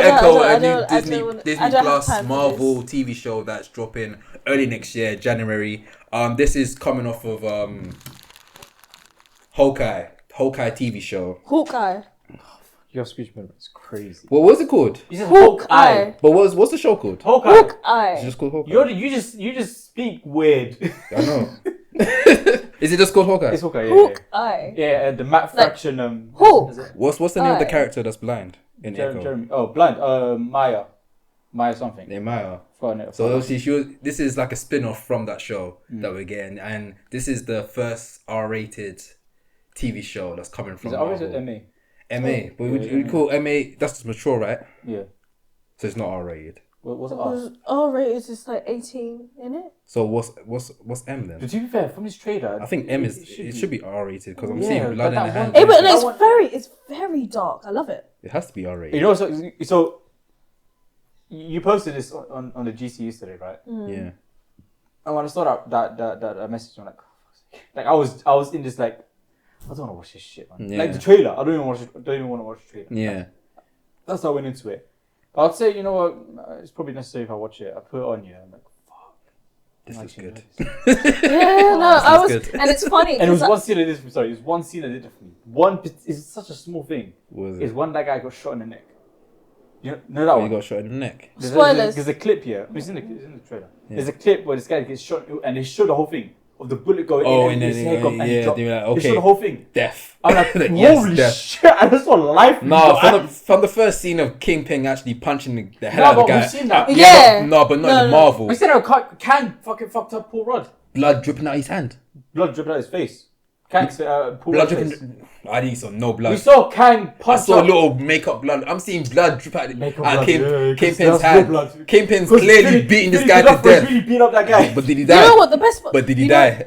got Echo, I a new don't Disney have Plus time for Marvel this. TV show that's dropping early next year, January. This is coming off of Hawkeye TV show. Hawkeye. Your speech memory is crazy. What was it called? You said Hawkeye. But what's the show called? Hawkeye. It's Hawkeye. just called Hawkeye. You just speak weird. I know. Is it just called Hawkeye? It's Hawkeye. Hawkeye. Yeah. The Matt Fraction. Hawk. Is it? What's the name of the character that's blind in Echo? Jeremy. Oh, blind. Maya. Maya something. Yeah, Maya. Forgot So it. obviously this is like a spin-off from that show that we're getting, and this is the first R-rated TV show that's coming from Is it always Marvel. MA? MA, but we call MA, that's just mature, right? Yeah. So it's not R-rated. What's R-rated is just like 18, isn't it? So what's M then? But to be fair, from this trailer, I think M should be R-rated because I'm Yeah, seeing blood in but the that hand. But it's very dark. I love it. It has to be R-rated. you know, so you posted this on the GC yesterday, right? Yeah. And when I saw that message, I'm like I was in this like, I don't want to watch this shit, man. Yeah. Like the trailer, I don't even want to watch the trailer. Yeah. That's how I went into it. But I'd say, you know what, it's probably necessary if I watch it. I put it on, I'm like, fuck. This is good. Yeah, no, I was, good. and it's funny. And it was 'cause one scene that did. Sorry, it was one scene that did it for me. It's such a small thing. Was Is it? one that guy got shot in the neck. You know that You one? got shot in the neck. Spoilers. There's a clip here. It's in the trailer. There's a clip where this guy gets shot, and they show the whole thing of the bullet going in, and his head got and he dropped. they were like, They show okay, the whole thing. death. I'm like, Yes, holy death. shit! I just saw life. No, from the first scene of Kingpin actually punching the hell out of the but guy. we've seen that. Yeah. But not in No. Marvel. We said how Kang fucking fucked up Paul Rudd. Blood dripping out his hand. Blood dripping out his face. Kang Paul Blood Rudd's face. dripping. I didn't saw no blood. We saw Kang I punch saw a up. little makeup blood. I'm seeing blood drip out. Makeup And blood, yeah, Kingpin's that's hand. real blood. Kingpin's clearly beating this guy to death. Really beat up that guy. But did he You die? know what the best? But did he you know- die?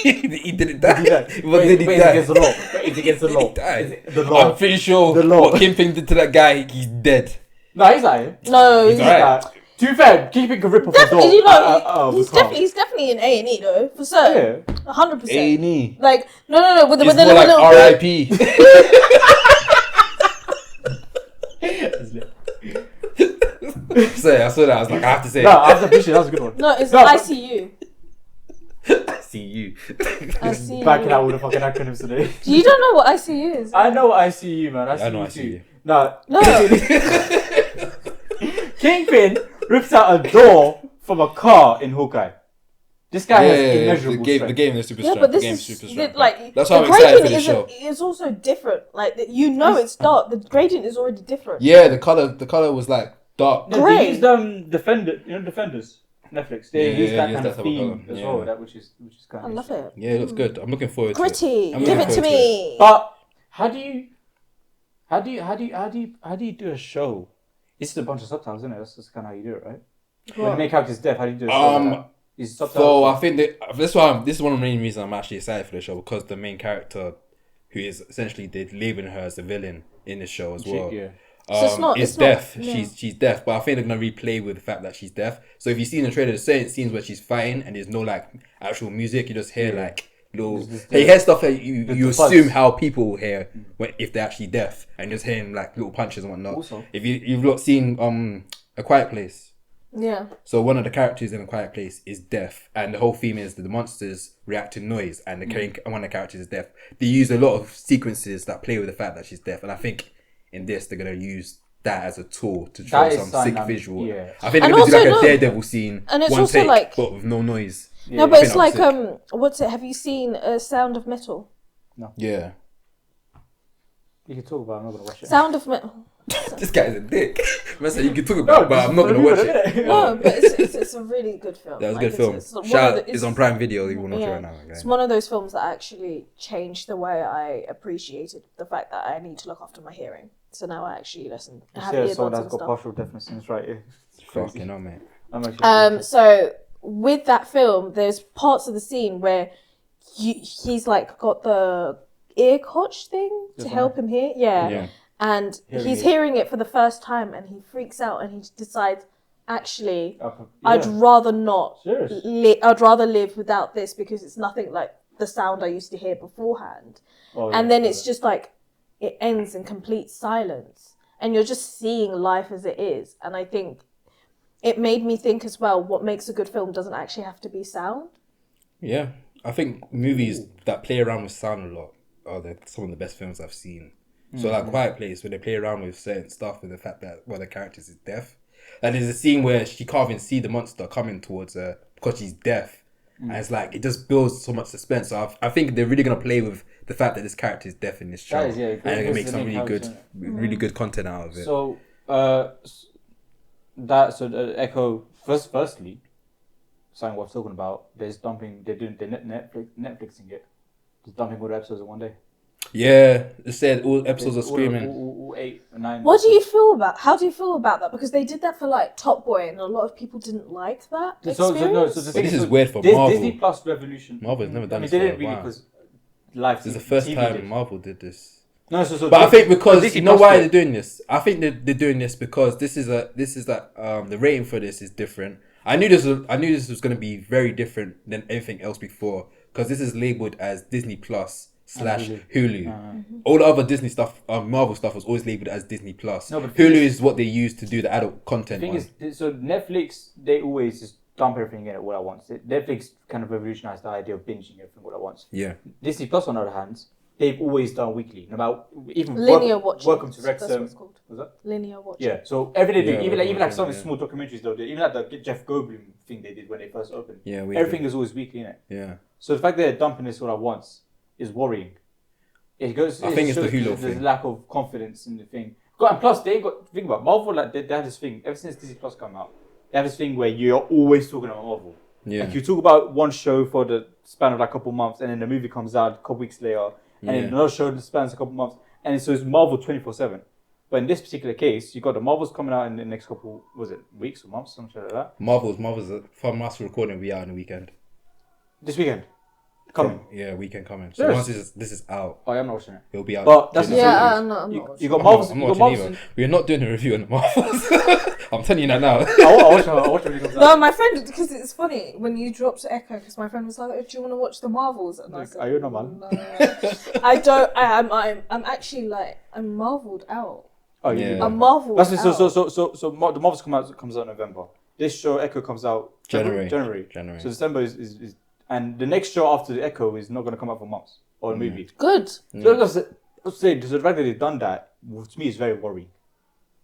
He didn't die. Did he die? But did he Wait, die? It's against the law. It's against the Did law. he die? Is it the law? I'm pretty sure The law. what Kingpin did to that guy, he's dead. No, he's lying. No, He's he's alright. To be fair, Kingpin could rip off a door. definitely. You know, he's calm. definitely in A&E though, for certain. Yeah. 100%. A&E. Like no, with the It's little more like little R.I.P. So I saw that. I was like, I have to say. No, I was appreciate that was a good one. No, it's No, ICU. I see you. ICU. Backing out with the fucking acronyms today. You don't know what ICU is? I know ICU, man. I know see ICU. you. No. No. Kingpin rips out a door from a car in Hawkeye. This guy has immeasurable the strength. game is super Yeah, strong. but The this game's is super strong. like That's why the I'm excited for gradient the show. It's also different. Like you know, it's dark. The gradient is already different. Yeah, the color was like dark. No, Grey. they used Defenders. Netflix. They use that kind of theme as well. That which is kind I of. love it. Yeah, it looks good. I'm looking forward to Gritty. it. I'm Give looking it to forward me. But how do you do a show? It's a bunch of subtitles, isn't it? That's just kind of how you do it, right? When the main character's deaf, how do you do a show? Like that? Is subtitles? So I think that this is one of the main reasons I'm actually excited for the show, because the main character, who is essentially they're leaving her as a villain in the show as well. Yeah. So is it's deaf. not- yeah. She's deaf, but I think they're gonna replay with the fact that she's deaf. So if you see in the trailer, there's certain scenes where she's fighting and there's no like actual music. You just hear like little. You hear stuff that you the assume buzz. how people hear if they're actually deaf, and just hearing like little punches and whatnot. Also. If you've not seen A Quiet Place. Yeah. So one of the characters in A Quiet Place is deaf, and the whole theme is that the monsters react to noise, and one of the characters is deaf. They use a lot of sequences that play with the fact that she's deaf, and I think in this they're gonna use that as a tool to show That is some sick dynamic, visual. yeah. I think they're And gonna do also, like a no, Daredevil scene, and it's one also take, like- but with no noise. No, I but think it's that like was sick. what's it? Have you seen Sound of Metal? Yeah. You can talk about it, I'm not going to watch it. Sound of Metal. This guy's a dick. Man said you can talk about it, but I'm not gonna watch it. No, but it's a really good film. That was a Like, good film. It's one Shout of the- is on Prime Video. You want to watch it yeah, right now? Okay. It's one of those films that actually changed the way I appreciated the fact that I need to look after my hearing. So now I actually listen. Have Yeah, someone earbuds that's and got stuff. partial deafness and it's right here. It's crazy. Fucking hell, mate. I'm actually So with that film, there's parts of the scene where he's like got the ear cotch thing to help him hear. Yeah. And Hearing he's aid. hearing it for the first time, and he freaks out, and he decides, actually, yeah. I'd rather not. Serious? I'd rather live without this because it's nothing like the sound I used to hear beforehand. Oh, And yeah, then it's just like it ends in complete silence, and you're just seeing life as it is. And I think it made me think as well, what makes a good film doesn't actually have to be sound. Yeah, I think movies that play around with sound a lot are some of the best films I've seen. So like Quiet Place, where they play around with certain stuff, with the fact that one of the characters is deaf. And there's a scene where she can't even see the monster coming towards her because she's deaf. And it's like, it just builds so much suspense. So I think they're really going to play with the fact that this character is deaf in this show. That is, and they're going to make some really good content out of it. So, Echo, firstly, something worth talking about, they're Netflixing it. Just dumping all the episodes in one day. Yeah, it said all episodes are screaming. All 8 or 9. How do you feel about that? Because they did that for like Top Boy, and a lot of people didn't like that experience. This is weird for Marvel. Disney Plus Revolution. Marvel's never done this. They didn't really because live. This is the first time Marvel did this. No, but I think because you know why they're doing this. I think they're doing this because the rating for this is different. I knew this was going to be very different than everything else before, because this is labeled as Disney Plus / Hulu. All the other Disney stuff, Marvel stuff, was always labeled as Disney Plus. No, but Hulu is what they use to do the adult content. The thing is, so Netflix, they always just dump everything in all at once. Netflix kind of revolutionized the idea of binging everything all at once. Yeah. Disney Plus, on the other hand, they've always done weekly. No matter even linear watching. Welcome to Wrexham. That's what it's called. Was that? Linear watching. Yeah. So every day, even like some of the small documentaries they'll do, even like the Jeff Goldblum thing they did when they first opened. Yeah. Everything is always weekly in it. Yeah. So the fact that they're dumping this all at once is worrying. I think it's the Hulu thing. There's lack of confidence in the thing. And plus, they ain't got. Think about Marvel. Like they have this thing ever since Disney Plus come out. They have this thing where you're always talking about Marvel. Yeah. Like you talk about one show for the span of like a couple months, and then the movie comes out a couple weeks later, and then another show that spans a couple months, and so it's Marvel 24/7. But in this particular case, you got the Marvels coming out in the next couple, weeks or months, something like that. Marvels. From us recording, we out on the weekend. This weekend. Coming. Weekend coming. So once this is out, I am not watching it. It'll be out. But that's I'm not watching. You got Marvels. I'm not watching either. We're not doing a review on the Marvels. I'm telling you that now. I'll watch it when it comes out. No, my friend, because it's funny when you dropped Echo, because my friend was like, "Do you want to watch the Marvels?" And I said, "Are you not, man?" No. I don't. I'm actually like, I'm marveled out. Oh yeah. I'm marveled out. So the Marvels comes out in November. This show Echo comes out January. So December is and the next show after the Echo is not going to come out for months or a movie. Good. So let's say the fact that they've done that, to me, is very worrying.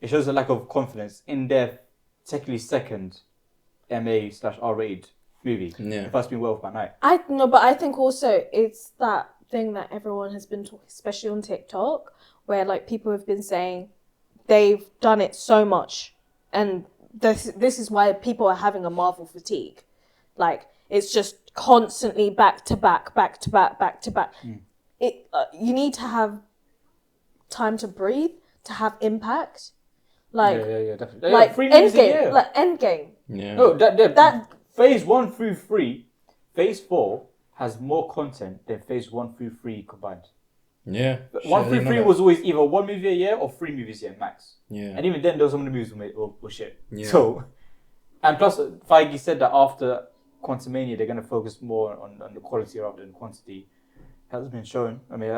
It shows a lack of confidence in their technically second MA/R-rated movie. Yeah. The first being Werewolf by Night. But I think also it's that thing that everyone has been talking, especially on TikTok, where like people have been saying they've done it so much, and this is why people are having a Marvel fatigue. Like, it's just constantly back to back. You need to have time to breathe, to have impact. Like, definitely. Like Endgame. Yeah. No, that phase 1 through 3, phase 4 has more content than phase 1 through 3 combined. Yeah. 1 through 3 was always either 1 movie a year or 3 movies a year max. Yeah. And even then, those some of the movies were shit. Yeah. So, and plus, Feige said that after Quantumania, they're going to focus more on the quality rather than quantity. Hasn't been shown. I mean,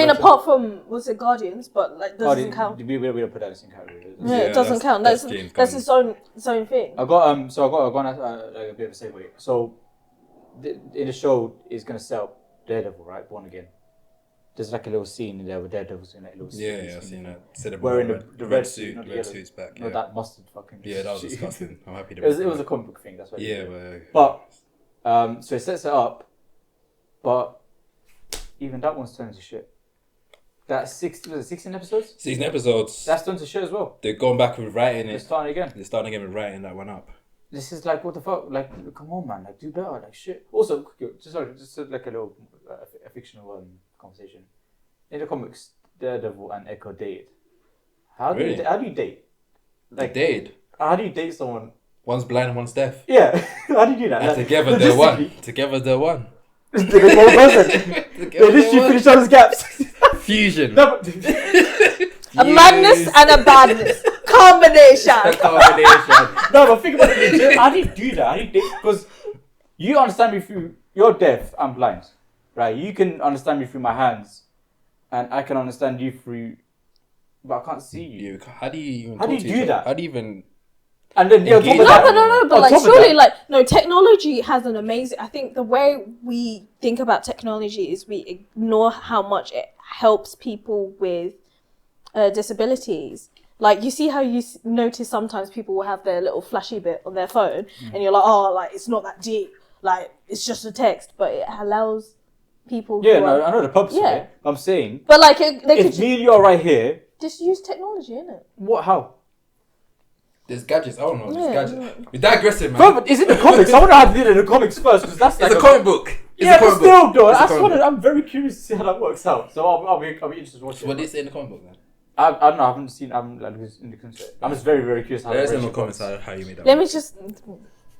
apart from, was it Guardians, but like doesn't count. We don't put that in the same category. Yeah, it doesn't count. That's its own thing. I got like a bit of a segue. So, in the show, is going to set up Daredevil, right? Born Again. There's like a little scene in there with Daredevil's in like a little scene. Yeah, I've seen that. Wearing the red suit, not the red suit's back. No, that mustard fucking. Yeah, that was disgusting. I'm happy to. It was a comic book thing. That's why. Yeah, but so it sets it up, but even that one's turned to shit. That's 16 episodes. 16 episodes. That's turned to shit as well. They're going back with writing it. They're starting again with writing that one up. This is like, what the fuck? Like, come on, man. Like, do better. Like, shit. Also, just like a little a fictional conversation. In the comics, Daredevil and Echo date. How do you date? Like, date? How do you date someone? One's blind and one's deaf. Yeah. How do you do that? And like, together they're one. Together they're one. They're one person. They literally finish all those gaps. Fusion. No, but a madness and a badness. Combination. No, but think about it. How do you do that? How do you date? Because you understand me through, you're deaf, I'm blind. Right? You can understand me through my hands. And I can understand you through but I can't see you. You, how do you even How do talk you to do each that? other? How do you even... And then on top Engage. of that, But on like top of surely that- like no, technology has an amazing. I think the way we think about technology is we ignore how much it helps people with disabilities. Like you see how you notice sometimes people will have their little flashy bit on their phone, and you're like, oh, like it's not that deep. Like it's just a text, but it allows people. Yeah, who no, are, I know the purpose Yeah. of it. I'm saying, but like they could if me and you are right here, just use technology, innit? what? How? There's gadgets. I don't know. There's Yeah. gadgets. We're digressing, man. Bro, but it's in the comics. I wonder how they did it in the comics first, because that's like It's a comic book. It's Yeah, a but comic still, book. though, It's a I comic wanted, book. I'm very curious to see how that works out. So I'll be interested to watch So it. what did they say in the comic book then? I don't know. I haven't seen. I'm like in the concert. I'm just very curious how Let us that know in the relationship comments works. how you made that. Let work. me just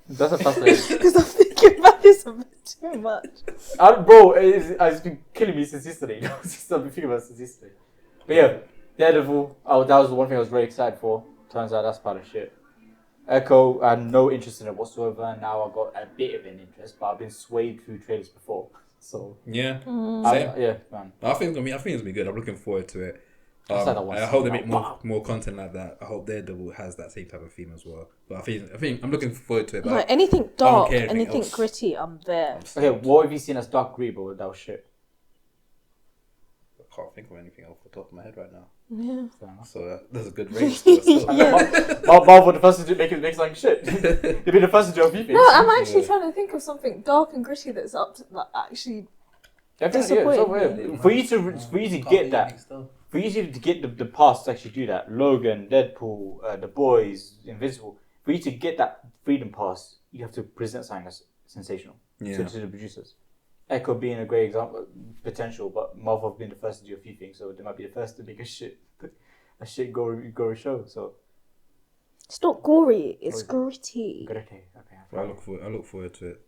That's fascinating. because I'm thinking about this a bit too much. Bro, it's been killing me since yesterday. I've been thinking about it since yesterday. But yeah, Daredevil. Oh, that was the one thing I was very excited for. Turns out that's part of shit. Echo, I had no interest in it whatsoever, and now I got a bit of an interest, but I've been swayed through trailers before. So Yeah. yeah, man. I think it's gonna be good. I'm looking forward to it. That's like that one I hope they scene, make wow. more content like that. I hope Daredevil has that same type of theme as well. But I think I'm looking forward to it. But Like anything I don't dark, care anything anything else. gritty, I'm there. Okay, what have you seen as Dark Green, bro? That was shit. I can't think of anything off the top of my head right now. Yeah. Fair enough. So that's a good range. Still. Marvel, the first to do, make something shit. They've been the first to do a few things. No, I'm actually trying to think of something dark and gritty that's up to that actually. Disappointing. For you to get that, for you to get the past to actually do that, Logan, Deadpool, The Boys, Invincible, for you to get that freedom pass, you have to present something that's sensational to the producers. Echo being a great example, potential, but Marvel have been the first to do a few things, so they might be the first to make a shit gory show. So It's not gory. It's gritty. okay. I look forward to it.